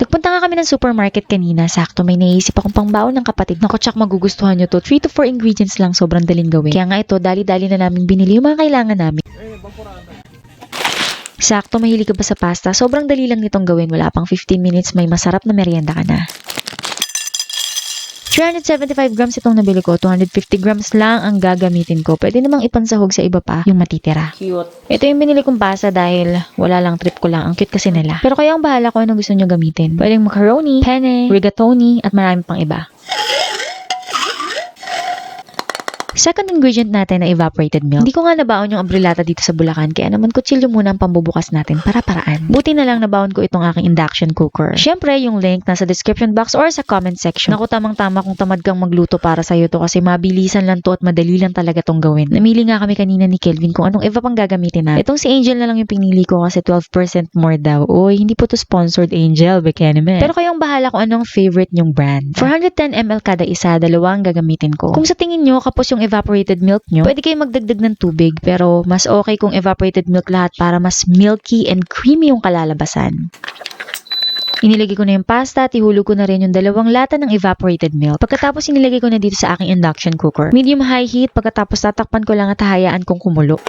Nagpunta nga kami ng supermarket kanina. Sakto may naisip akong pangbaon ng kapatid. Naku, tsak magugustuhan nyo to. 3 to 4 ingredients lang, sobrang daling gawin. Kaya nga ito, dali-dali na namin binili yung mga kailangan namin. Sakto, mahilig ka ba sa pasta? Sobrang dali lang nitong gawin. Wala pang 15 minutes, may masarap na merienda ka na. 375 grams itong nabili ko. 250 grams lang ang gagamitin ko. Pwede namang ipansahog sa iba pa yung matitira. Cute. Ito yung binili kong pasta dahil wala lang, trip ko lang. Ang cute kasi nila. Pero kaya ang bahala ko anong gusto nyo gamitin. Pwedeng macaroni, penne, rigatoni, at marami pang iba. Second ingredient natin na evaporated milk. Hindi ko nga nabaon yung abrelata dito sa Bulacan, kaya naman kutsilyo muna ang pambubukas natin para paraan. Buti na lang nabaon ko itong aking induction cooker. Syempre, yung link nasa description box or sa comment section. Naku, tamang-tama kung tamad kang magluto para sa'yo to kasi mabilisan lang to at madali lang talaga tong gawin. Namili nga kami kanina ni Kelvin kung anong eva pang gagamitin na. Itong si Angel na lang yung pinili ko kasi 12% more daw. Uy, hindi po to sponsored, Angel. Baka naman. Pero kayong bahala kung anong favorite nyong brand. 410 ml kada isa, dalawang gagamitin ko. Kung sa tingin nyo, kapos yung evaporated milk nyo, pwede kayo magdagdag ng tubig pero mas okay kung evaporated milk lahat para mas milky and creamy yung kalalabasan. Inilagay ko na yung pasta at ihulog ko na rin yung 2 lata ng evaporated milk. Pagkatapos inilagay ko na dito sa aking induction cooker. Medium high heat, pagkatapos tatakpan ko lang at hayaan kong kumulo.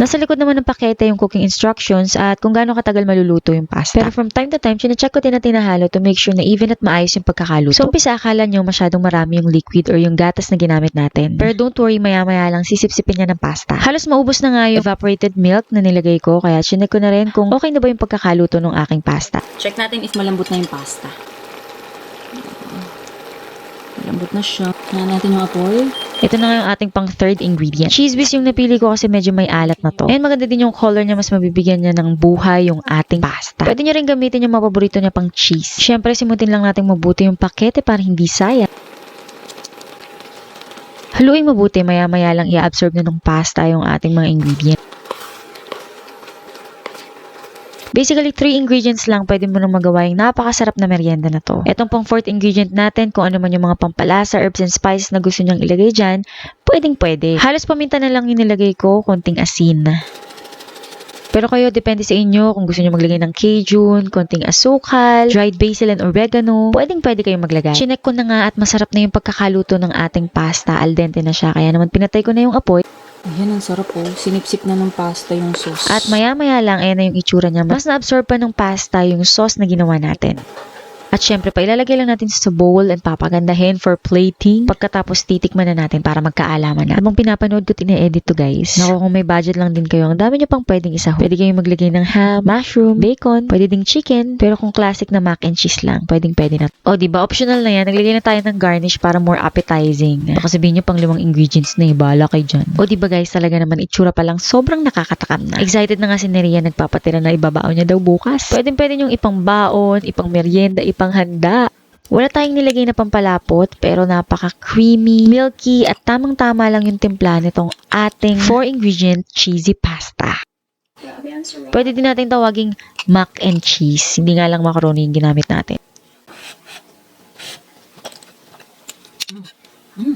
Nasa likod naman ng pakete yung cooking instructions at kung gaano katagal maluluto yung pasta. Pero from time to time, chinecheck ko din na tinahalo to make sure na even at maayos yung pagkakaluto. So, umpisa akala nyo masyadong marami yung liquid or yung gatas na ginamit natin. Pero don't worry, maya-maya lang sisip-sipin niya ng pasta. Halos maubos na nga yung evaporated milk na nilagay ko, kaya chinek ko na rin kung okay na ba yung pagkakaluto ng aking pasta. Check natin if malambot na yung pasta. Malambot na siya. Tingnan natin yung apoy. Ito na nga yung ating pang third ingredient. Cheese whiz yung napili ko kasi medyo may alat na to. And maganda din yung color niya, mas mabibigyan niya ng buhay yung ating pasta. Pwede nyo rin gamitin yung mapaborito niya pang cheese. Siyempre, simutin lang natin mabuti yung pakete para hindi sayang. Haluin mabuti, maya-maya lang i-absorb na ng pasta yung ating mga ingredient. Basically, 3 ingredients lang pwede mo nang magawa yung napakasarap na merienda na to. Etong pang 4th ingredient natin, kung ano man yung mga pampalasa, herbs and spices na gusto nyang ilagay dyan, pwedeng-pwede. Halos paminta na lang yung nilagay ko, konting asin. Pero kayo, depende sa inyo kung gusto nyo maglagay ng Cajun, konting asukal, dried basil and oregano, pwedeng-pwede kayong maglagay. Chinek ko na nga at masarap na yung pagkakaluto ng ating pasta. Al dente na siya, kaya naman pinatay ko na yung apoy. Ayan, ang sarap oh. Sinipsip na ng pasta yung sauce. At maya-maya lang, ayan na yung itsura niya. Mas na-absorb pa ng pasta yung sauce na ginawa natin. At syempre, ilalagay lang natin sa bowl and papagandahin for plating. Pagkatapos, titikman na natin para magkaalaman na. Habang pinapanood ko, tine-edit to guys. Naku, kung may budget lang din kayo, ang dami nyo pang pwedeng isahog. Pwede kayong maglagay ng ham, mushroom, bacon, pwede ding chicken. Pero kung classic na mac and cheese lang, pwede na. O, diba? Optional na yan. Naglagay na tayo ng garnish para more appetizing. Baka sabihin nyo pang 5 ingredients na bala kay dyan. O, diba guys, talaga naman itsura pa lang sobrang nakakatakam na. Excited na nga si Neria, nagpapatira na ibabaon niya daw bukas. Pwede yung ipang baon, ipang merienda, panghanda. Wala tayong nilagay na pampalapot pero napaka-creamy, milky at tamang-tama lang yung timpla nitong ating 4-ingredient cheesy pasta. Pwede din natin tawaging mac and cheese. Hindi nga lang macaroni yung ginamit natin.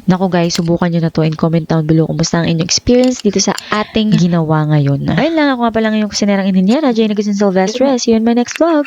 Naku guys, subukan nyo na to and comment down below kumusta ang inyong experience dito sa ating ginawa ngayon. Ayun lang, ako nga pala ngayong kusinerang inhinyera, Jane Agustin Silvestre. See you in my next vlog.